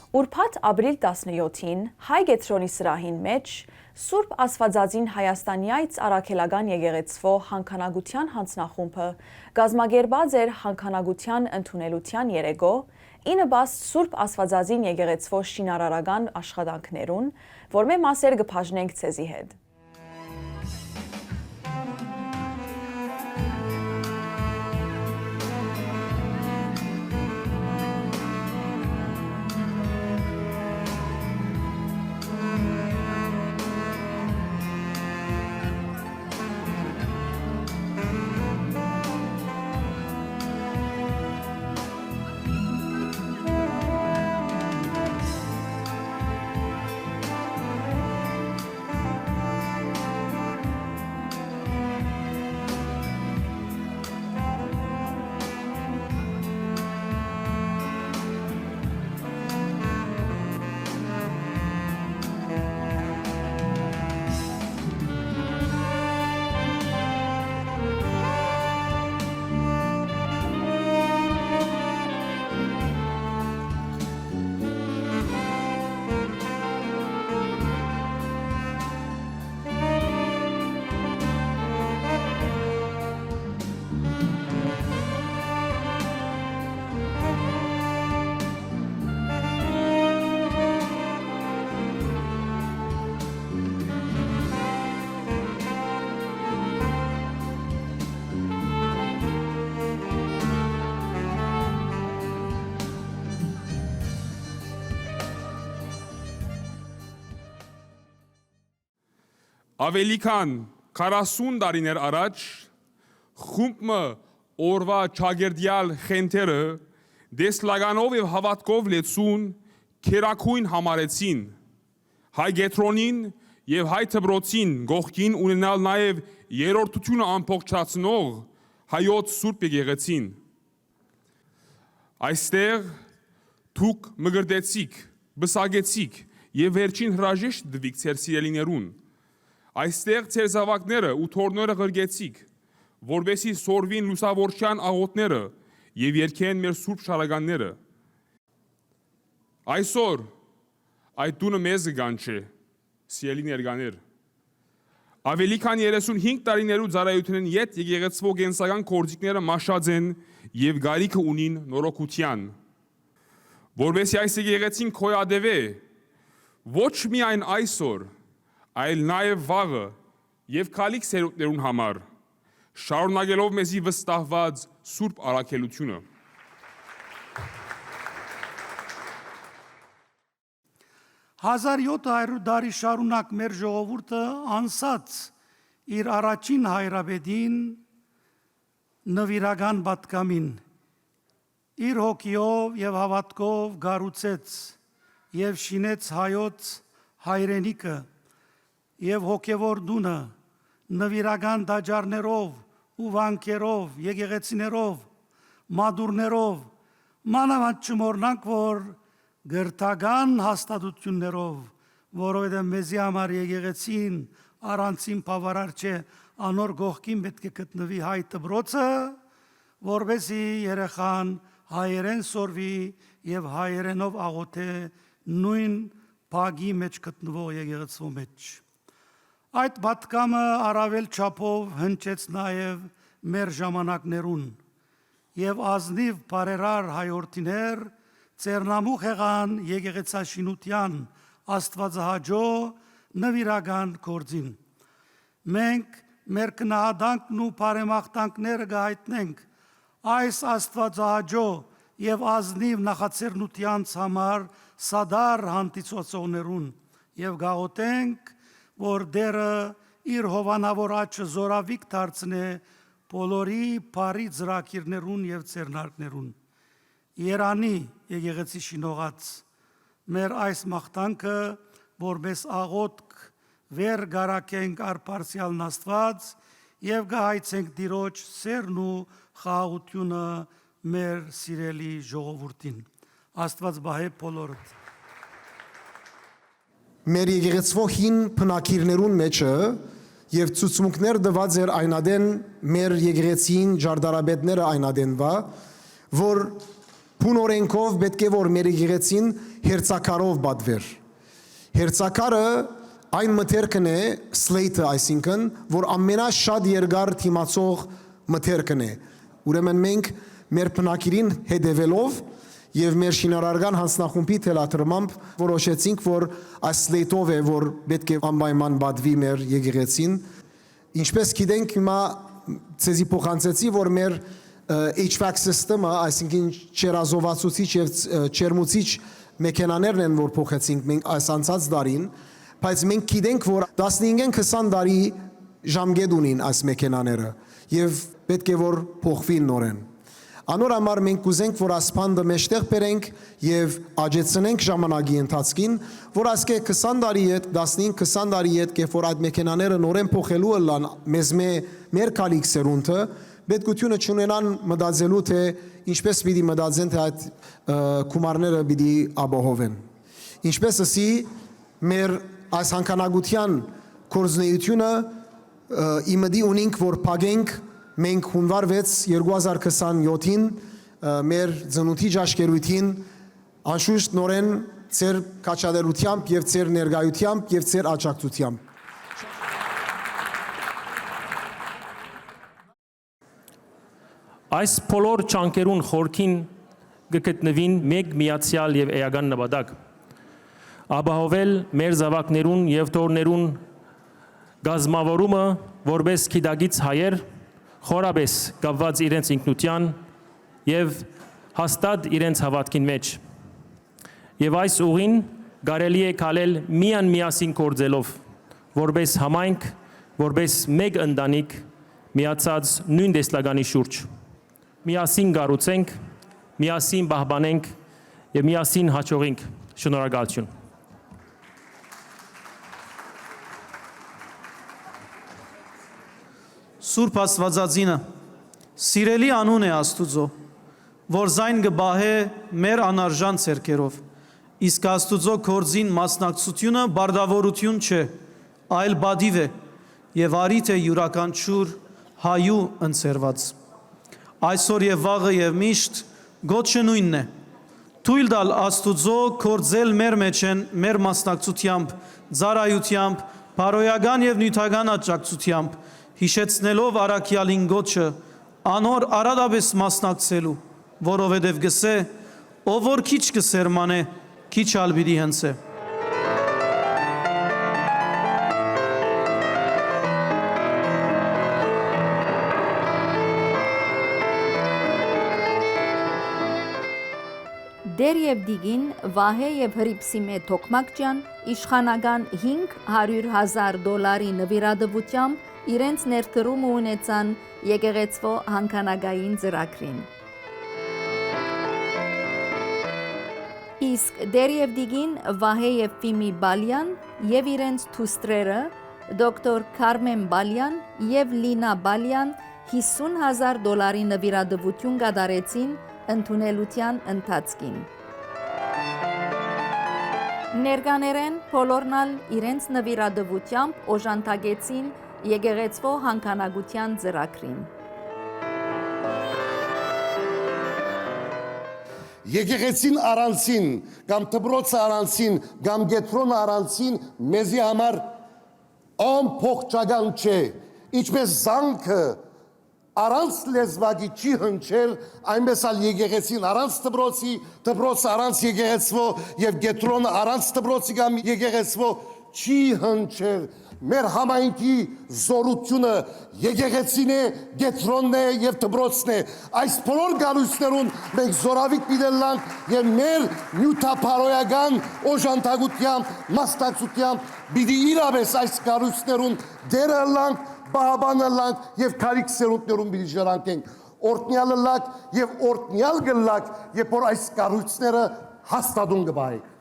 Ուրբաթ ապրիլ 17-ին Հայ Գետրոնի սրահին մեջ Սուրբ Աստվածածին Հայաստանյայց Առաքելական եկեղեցվո հանքանագության հանձնախումբը գազմագերբած էր հանքանագության ընդունելության երեգո, ինը բաստ Սուրբ Աստվածածին եկեղեցվո շինարարական աշխատանքներուն, որ մե մասեր կբաժնենք ցեզի հետ։ Ավելի քան 40 տարիներ առաջ խումբը օրվա ճագերդյալ խենթերը դեսլագանով եւ հավատքով լեցուն քերակույն համարեցին Հայ Գետրոնին եւ Հայ Թբրոցին գողքին ունենալ նաեւ երրորդությունը ամբողջացնող հայոց Սուրբ Եկեղեցին այստեղ դուք մգրդեցիք բսագեցիք եւ վերջին հրաժեշտ դվիք ձեր սիրելիներուն Այստեղ ձեր զավակները ու թորները ղրգեցիք, որբեսի սորվին լուսավորչյան աղոտները և երկեն մեր սուրբ շարականները։ Այսօր այդ տունը մեզ գանչ է, սիրելի ներկաներ։ Ավելի քան 35 տարիներու ծառայությունեն յետ եկեղեցվո կենսական գործիքները մաշած են և գարիքը ունին նորոգության։ Որբեսի այս եկեղեցին քոյադևե, ոչ միայն այսօր, այլ նաև վաղը և քալիք սերունդներուն համար, շարունակելով մեզի վստահված սուրբ առաքելությունը։ 1700 տարի շարունակ մեր ժողովուրդը անսած իր առաջին հայրապետին նվիրական պատգամին, իր հոգիով և հավատքով գառուցեց և շինեց հայոց հայրենիքը և հոգևոր դունը նվիրական տաճարներով ու վանքերով, եկեղեցիներով, մադուրներով, մանավանդ չմոռնանք, որ գրթական հաստատություններով, որովհետև մեզի համար եկեղեցին առանցին բավարար չէ, անոր գողքին պետք է գտնվի Հայ Դբրոցը, որպեսզի երեխան հայերեն սորվի և հայերենով աղոթե նույն բագի մեջ գտնվող եկեղեցու մեջ։ Այդ պատգամը առավել չափով հնչեց նաև մեր ժամանակներուն և ազնիվ բարերար հայորդիներ ձեռնամուխ եղան եկեղեցաշինության աստվածահաճո նվիրական գործին։ Մենք մեր գնահատանքն ու բարեմաղթանքները կհայտնենք այս աստվածահաճո և ազնիվ նախաձեռնությանց համար սադար հանդիսացողներուն և գաղութենք, որ դերը իր հովանավոր աչը զորավիք դարձնե բոլորի բարի ծրագիրներուն և ձեռնարկներուն։ Երանի եկեղեցի շինողած մեր այս մաղթանքը, որպես աղոթք վեր գարակենք արփարսյալն Աստված և կհայցենք Տիրոջ սերն ու խաղաղությունը մեր սիրելի ժողովրդին։ Աստված բահե բոլորդ։ Մեր եկեղեցվո հին բնակիչներուն մեջը եւ ցուցմունքներ դված էր այնադեն մեր եկեղեցին ջարդարաբետները այնադենվա, որ Փուն օրենքով պետք է որ մեր եկեղեցին հերցակարով բադվեր։ Հերցակարը այն մթերքն է, slate-ը, այսինքն, որ ամենաշատ երկար թիմացող մթերքն է։ Ուրեմն մենք մեր բնակիրին հետևելով եւ մեր շինարարական հանձնախումբի թելադրմամբ որոշեցինք, որ այս slate-ով է, որ պետք է անպայման բադվի մեր եկեղեցին։ Ինչպես գիտենք, հիմա ցեզի փոխանցեցի, որ մեր HVAC system-ը, այսինքն չերազովացուցիչ եւ չերմուցիչ մեքենաներն են, որ փոխեցինք մենք այս անցած դարին, բայց մենք գիտենք, որ 15-20 տարի ժամկետ ունին այս մեքենաները եւ պետք է որ փոխվին նորեն։ Անոր համար մենք կուզենք, որ ասպանդը մեջտեղ բերենք եւ աջեցնենք ժամանակի ընթացքին, որ ասկե 20 տարի հետ, 15-20 տարի հետ, երբ որ այդ մեքենաները նորեն փոխելու են մեզ մեր քալիք սերունդը, պետքությունը չունենան մտածելու թե ինչպես պիտի մտածեն թե այդ գումարները պիտի ապահովեն։ Ինչպես ասի մեր այս հանքանակության կորձնեությունը իմդի ունենք, որ փագենք մենք հունվար 6 2027-ին մեր ծնունդի ճաշկերույթին անշուշտ նորեն ծեր կաչադերությամբ եւ ծեր ներկայությամբ եւ ծեր աջակցությամբ։ Այս բոլոր ճանկերուն խորքին գտնվին մեկ միացյալ եւ էական նպատակ։ Ապահովել մեր զավակներուն եւ թորներուն գազմավորումը որպես գիտագից հայեր, խորաբես կապված իրենց ինքնության եւ հաստատ իրենց հավատքին մեջ։ Եվ այս ուղին կարելի է քալել միասին գործելով, որպես համայնք, որպես մեկ ընտանիք միացած նույն տեսլականի շուրջ։ Միասին կառուցենք, միասին պահպանենք եւ միասին հաջողենք։ Շնորհակալություն։ Սուրբ Աստվածածինը սիրելի անուն է Աստուծո, որ զայն կբահե մեր անարժան ցերկերով, իսկ Աստուծո կորձին մասնակցությունը բարդավորություն չէ, այլ բադիվ է եւ արիթ է յուրաքանչյուր հայու ընձեռված։ Այսօր եւ վաղը եւ միշտ գոչը նույնն է։ Թույլ տալ Աստուծո կորձել մեր մեջ են մեր մասնակցությամբ, ծառայությամբ, բարոյական եւ նյութական աջակցությամբ, հիշեցնելով առաքյալին գոչը, անոր արադաբես մասնակցելու, որովհետև գսե, ով որ քիչ կսերմանե, քիչ ալբիրի հնցե։ Դեր եւ դիգին վահե եւ հրիպսիմե թոքմակջան իշխանական $500,000 նվիրատվությամբ իրենց ներդրումը ունեցան եկեղեցվո հանքանագային ծրագրին։ Իսկ Դեր եւ դիգին վահե եւ Ֆիմի Բալյան եւ իրենց թուստրերը դոկտոր Քարմեն Բալյան եւ Լինա Բալյան $50,000 նվիրատվություն կատարեցին ընդունելության ընթացքին։ Ներկաներեն բոլորնալ իրենց նվիրատվությամբ օժանդակեցին եկեղեցվո հանքանագության ծրագրին։ Եկեղեցին առանցին, կամ դպրոցը առանցին, կամ գետրոնը առանցին մեզի համար ամփոփչական չէ, ինչպես զանգը առանց լեզվակի չի հնչել, այնպես ալ եկեղեցին առանց դպրոցի, դպրոցը առանց եկեղեցվո եւ գետրոնը առանց դպրոցի կամ եկեղեցվո չի հնչել։ Մեր համայնքի զորությունը եկեղեցին է, գետրոնն է եւ դպրոցն է։ Այս բոլոր գալույցներուն մենք զորավիք պիտելանք եւ մեր նյութապարոյական օժանդակությամբ, մասնակցությամբ պիտի իրապես այս գալույցներուն դերը լանք, բահաբանը լանք եւ քարիք սերունդներուն պիտի ժառանգենք։ Օրտնյալը լակ եւ օրտնյալ գլակ, երբ որ այս կառույցները հաստատուն կբահենք։